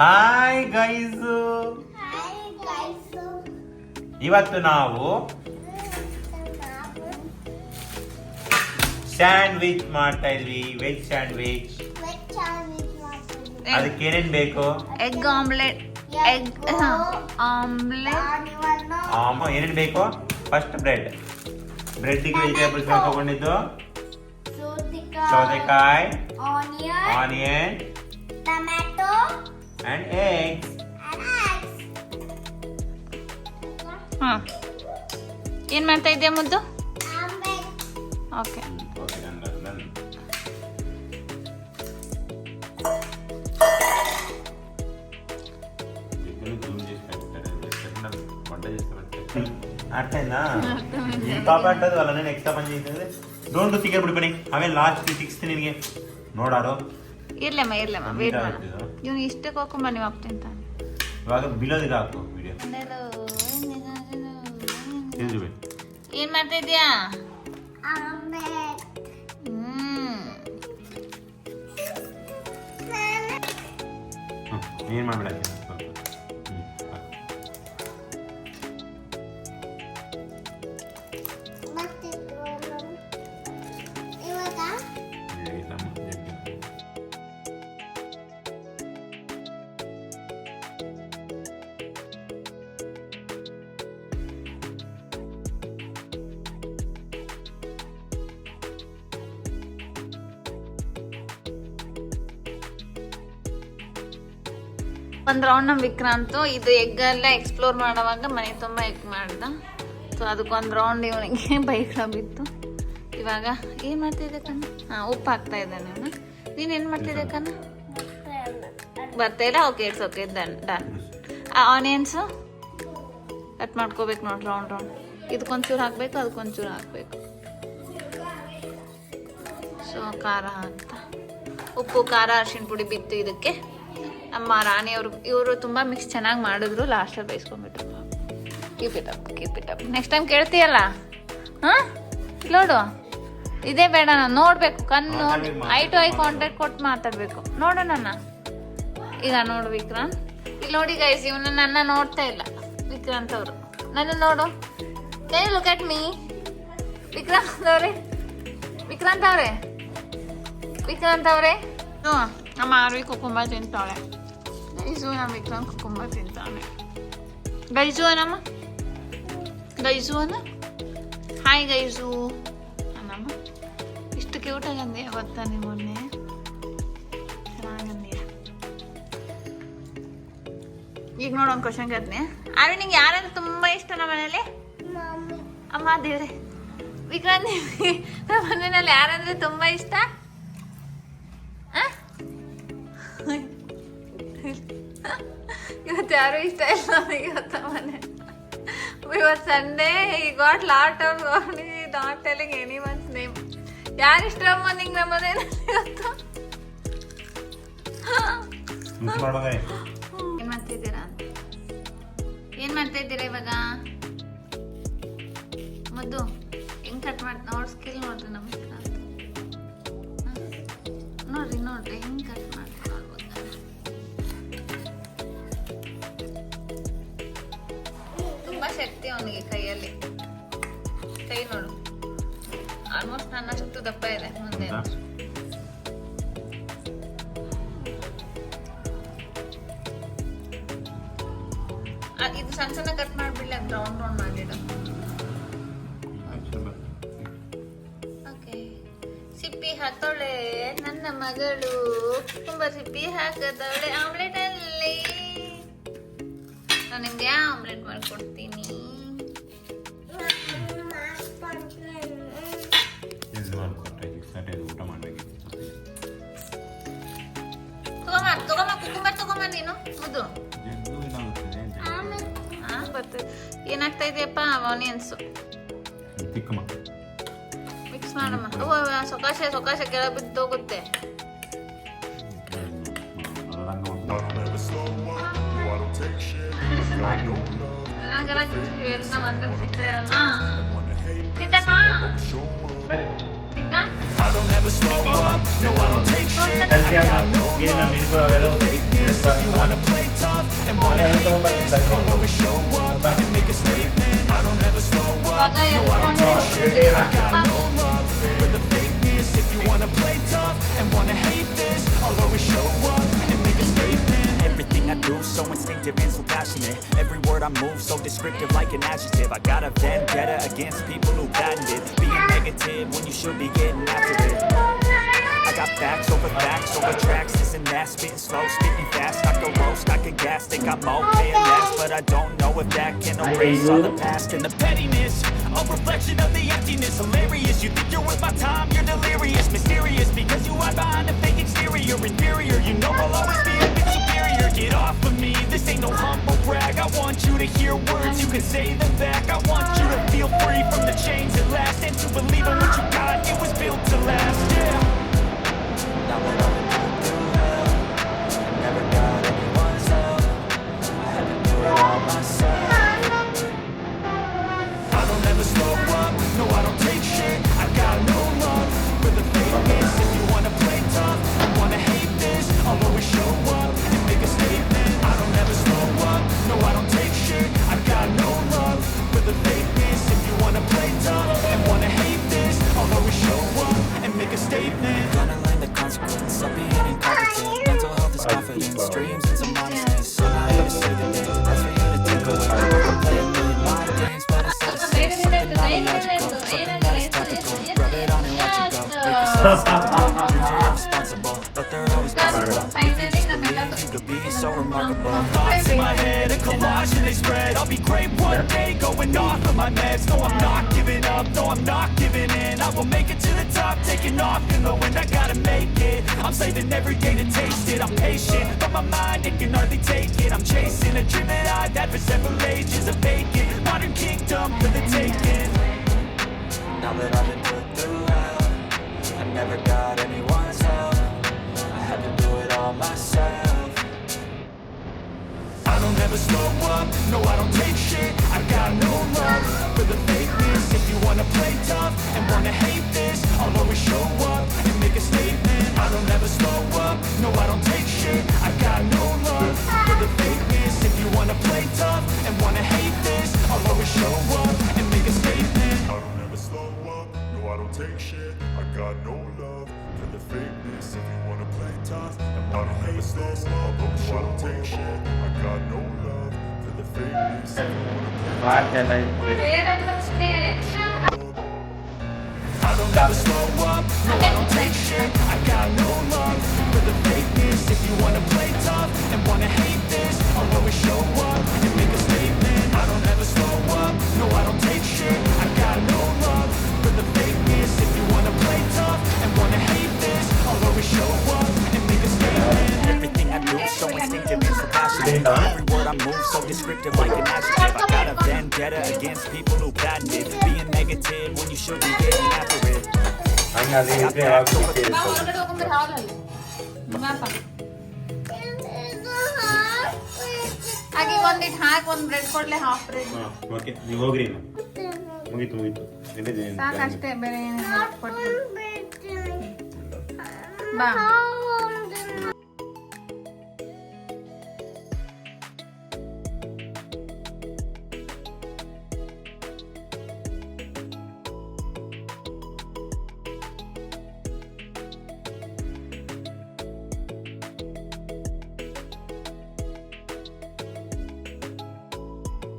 Hi guys, ಇವತ್ತು ನಾವು sandwich ಮಾಡ್ತಾ ಇದ್ವಿ. Veg sandwich. ಅದಕ್ಕೆ ಏನೇನ್ ಬೇಕು? Egg omelette. ಏನೇನ್ ಬೇಕು? ಫಸ್ಟ್ ಬ್ರೆಡ್ಗೆ ವೆಜಿಟೇಬಲ್ಸ್ ತಗೊಂಡಿದ್ದು ಸೌತೆಕಾಯಿ, ಆನಿಯನ್, ಟೊಮ್ಯಾಟೊ and eggs. ಏನ್ ಮಾಡ್ತಾ ಇದ್ದೀಯ ಮುದ್ದು? ಓಕೆ. అర్థమైందా? ఈ పాప అంటది వాళ్ళ నేను ఎక్స్ట్రా పని చేసేది డోంట్ ఫిగర్ ಬಿಡ್ಬನಿ ಆಮೇಲೆ ಲಾಸ್ಟ್ 6 ನಿನಗೆ ನೋಡಾರೋ ಇರ್ಲಮ್ಮ ವೇಟ್ ಮಾಡು. ಇವನು ಇಷ್ಟಕ್ಕೆ ಹೋಗ್ಕೊಂಬ ನೀವು ಅಪ್ತಿಂತಾನೆ. ಇವಾಗ ಬಿಲೋದಿಗೆ ಹಾಕು ವಿಡಿಯೋ. ಏನ್ ಮಾಡ್ತಾ ಇದೀಯಾ? ಏನ್ ಮಾಡ್ಬೇಡ ಒಂದು ರೌಂಡ್ ನಮ್ಮ ವಿಕ್ರಾಂತು ಇದು ಎಗ್ ಎಲ್ಲ ಎಕ್ಸ್ಪ್ಲೋರ್ ಮಾಡುವಾಗ ಮನೆ ತುಂಬ ಎಗ್ ಮಾಡ್ದ. ಸೊ ಅದಕ್ಕೊಂದು ರೌಂಡ್ ಇವನಿಗೆ ಬೈಕ್ಳ ಬಿತ್ತು. ಇವಾಗ ಏನು ಮಾಡ್ತಿದ್ದೆ ಕಣ್ಣ? ಉಪ್ಪು ಹಾಕ್ತಾ ಇದ್ದಾನೆ ಇವನು. ನೀನು ಏನು ಮಾಡ್ತಿದ್ದೆ ಕಣ್ಣ? ಬರ್ತಾ ಇಲ್ಲ? Okay, it's okay, done. Onions cut ಮಾಡ್ಕೋಬೇಕು ನೋಡಿ, ರೌಂಡ್ ಇದಕ್ಕೊಂಚೂರು ಹಾಕಬೇಕು, ಅದಕ್ಕೊಂಚೂರು ಹಾಕಬೇಕು. ಸೊ ಖಾರ ಹಾಕ್ತಾ ಉಪ್ಪು, ಖಾರ, ಅರಿಶಿಣ ಪುಡಿ ಬಿತ್ತು ಇದಕ್ಕೆ. ನಮ್ಮ ರಾಣಿಯವರು ಇವರು ತುಂಬ ಮಿಕ್ಸ್ ಚೆನ್ನಾಗಿ ಮಾಡಿದ್ರು. ಲಾಸ್ಟಲ್ಲಿ ಬೇಯಿಸ್ಕೊಂಡ್ಬಿಟ್ರು. Keep it up. Next time ಕೇಳ್ತೀಯಲ್ಲ? ಹಾಂ ನೋಡು, ಇದೇ ಬೇಡ, ನಾನು ನೋಡಬೇಕು, ಕಣ್ಣು ನೋಡಿ ಐ ಟು ಐ ಕಾಂಟ್ಯಾಕ್ಟ್ ಕೊಟ್ಟು ಮಾತಾಡಬೇಕು. ನೋಡು ನನ್ನ. ಈಗ ನೋಡು ವಿಕ್ರಾಂತ್, ಇಲ್ಲಿ ನೋಡಿ ಗೈಸ್, ಇವನು ನನ್ನ ನೋಡ್ತಾ ಇಲ್ಲ. ವಿಕ್ರಾಂತ್ ಅವರು ನನ್ನ ನೋಡು. Can look at me? Vikrant ಅವರೇ ಹ್ಞೂ. ನಮ್ಮ ಆರ್ವಿ ಕುಕುಂಬ ತಿಂತಾಳೆ. ಗೈಸು ನಮ್ಮ ವಿಕ್ರಾಂತ್ ಕುಕುಂಬ ತಿಂತಾನೆ. ಗೈಸು ಅನಮ್ಮ, ಗೈಸು ಅನ್ನ. Hi guys ಅನ್ನಮ್ಮ. ಇಷ್ಟು ಕ್ಯೂಟಾಗಿ ಅಂದೆಯ ಗೊತ್ತಾ ನೀವು? ಮೊನ್ನೆ ಚೆನ್ನಾಗಂದೆಯ. ಈಗ ನೋಡು ಒಂದು ಕ್ವಶನ್ ಕೇಳ್ತೀನಿ. ಆರ್ವಿ ನಿಂಗೆ ಯಾರಂದ್ರೆ ತುಂಬ ಇಷ್ಟ ನಮ್ಮ ಮನೇಲಿ? ಅಮ್ಮ ದೇವ್ರೆ. ವಿಕ್ರಾಂತ್ ನಮ್ಮ ಮನೆಯಲ್ಲಿ ಯಾರಂದ್ರೆ ತುಂಬ ಇಷ್ಟ? ಇವತ್ತು ಯಾರು ಇಷ್ಟ ಇಲ್ಲ ನನಗೆ ಇವತ್ತ ಮನೆ. ಇವತ್ತು ಸಂಡೇ, ಈ got lot of not telling any once name. ಯಾರು ಇಷ್ಟ ಅಮ್ಮ ನಿಂಗೆ ನಮ್ಮ ಮನೇಲಿ ಇವತ್ತು? ಏನ್ ಮಾಡ್ತಿದ್ದೀರಾ ಅಂತ? ಏನ್ ಮಾಡ್ತಾ ಇದ್ದೀರಾ ಇವಾಗ? ಮುದ್ದು ಹೆಂಗ್ ಕಟ್ ಮಾಡಿ ನೋಡ್, ಸ್ಕಿಲ್ ನೋಡ್ರಿ ನಮ್ಮ ನೋಡ್ರಿ ಹೆಂಗ್ ಕಟ್ ಮಾಡಿ. ತುಂಬಾ ಶಕ್ತಿ ಅವನಿಗೆ ಕೈಯಲ್ಲಿ. ಕೈ ನೋಡು, ಆಲ್ಮೋಸ್ಟ್ ನನ್ನಷ್ಟು ದಪ್ಪ ಇದೆ ಮುಂದೆ. ಇದು ಸಣ್ಣ ಸಣ್ಣ ಕಟ್ ಮಾಡ್ಬಿಡ್ಲಿ, ಅದು ರೌಂಡ್ ಮಾಡಿಡ. ಓಕೆ. ಸಿಪ್ಪಿ ಹಾಕೋಳೆ ನನ್ನ ಮಗಳು, ತುಂಬಾ ಸಿಪ್ಪಿ ಹಾಕದವಳೆ ಆಮ್ಲೆಟ್ ಅಲ್ಲಿ. ನಾನು ನಿಮ್ಗೆ ಆಮ್ಲೆಟ್ ಮಾಡ್ಕೊಡ್ತೀನಿ. ತಗೊಂಬ ನೀನು ಮುದ್ದು. ಬರ್ತದೆ. ಏನಾಗ್ತಾ ಇದೆಯಪ್ಪ? ಆನಿಯನ್ಸು ಮಿಕ್ಸ್ ಮಾಡಮ್ಮ. ಸೊಕಾಶ ಕೆಳ ಬಿದ್ದು ಹೋಗುತ್ತೆ. Everything I do so instinctive and so passionate. Every word I move so descriptive like an adjective. I got a vendetta against people who patented being negative when you should be getting after it. I got facts over tracks. This and that, spitting slow, spitting fast. I can roast, I can gas, think I'm okay and last, but I don't know if that can erase all the past and the pettiness. A reflection of the emptiness, hilarious. You think you're worth my time, you're delirious, mysterious because you hide behind a fake exterior. Inferior, you know I'll always be a bit superior. Get off of me, this ain't no humble brag. I want you to hear words, you can say them back. I want you to feel free from the chains at last, and to believe in what you got, it was built to last, yeah. Now that I've been through hell, I never got anyone's help. I had to do it all myself. I don't ever slow up, no I don't take shit. I got no love for the fakeness. If you wanna play tough and wanna hate this, I'll always show up and make a statement. I don't ever slow up, no I don't take shit. I got no love for the fakeness. If you wanna play tough and wanna hate this, I'll always show up and make a statement. Gonna learn the consequence of being incompetent. Mental health is confidence, dreams and some honestness. I'm not here to save the day, that's for you to take away. Play a million mind games, but instead of saying something not illogical, something that is topical. Rub it on and watch it go. Make yourself stop, you're irresponsible, but they're always possible. You could be so remarkable. Thoughts in my head, a collage and they spread. I'll be great one day, going off of my meds. No, I'm not giving up, no, I'm not giving in. I will make it to the top, taking off in the wind. I gotta make it, I'm saving every day to taste it. I'm patient, but my mind, it can hardly take it. I'm chasing a dream that I've had for several ages. A vacant, modern kingdom for the taking. Now that I've been put through hell, I never got anyone's help. I had to do it all myself. I don't ever slow up, no I don't take shit. I got no love for the fakeness. If you wanna play tough and wanna hate this, I'll always show up and make a statement. I don't ever slow up, no I don't take shit. I got no love for the fakeness. If you wanna play tough and wanna hate this, I'll always show up and make a statement. I don't ever slow up, no I don't take shit. I got no love for the fakeness. If you wanna play tough and wanna hate this, I'll always show up. Take shit. I got no love for the fakeness. If you wanna play I don't ever slow up, no I don't take shit. I got no love for the fakeness. If you wanna play tough and wanna hate this, I'll always show up and make a statement. I don't ever slow up, no I don't take shit. I got no love for the fakeness. If you wanna play tough and wanna hate this, I'll always show up and make a statement. Everything I do so instinctive and so passionate. Every word I move so descriptive like an adjective. I got a vendetta against people who patented being negative when you should be getting after it. ಹಾಗೆ ಒಂದಿಟ್ಟು ಹಾಕಿ ಒಂದು bread ಕೊಡ್ಲೆ half bread okay ನೀವು ಹೋಗ್ರಿ ಇನ್ನು. ಮುಗೀತು ಸಾಕಷ್ಟೇ ಬೇರೆ ಏನಿಲ್ಲ ಕೊಡ್ತೀನಿ ಬಾ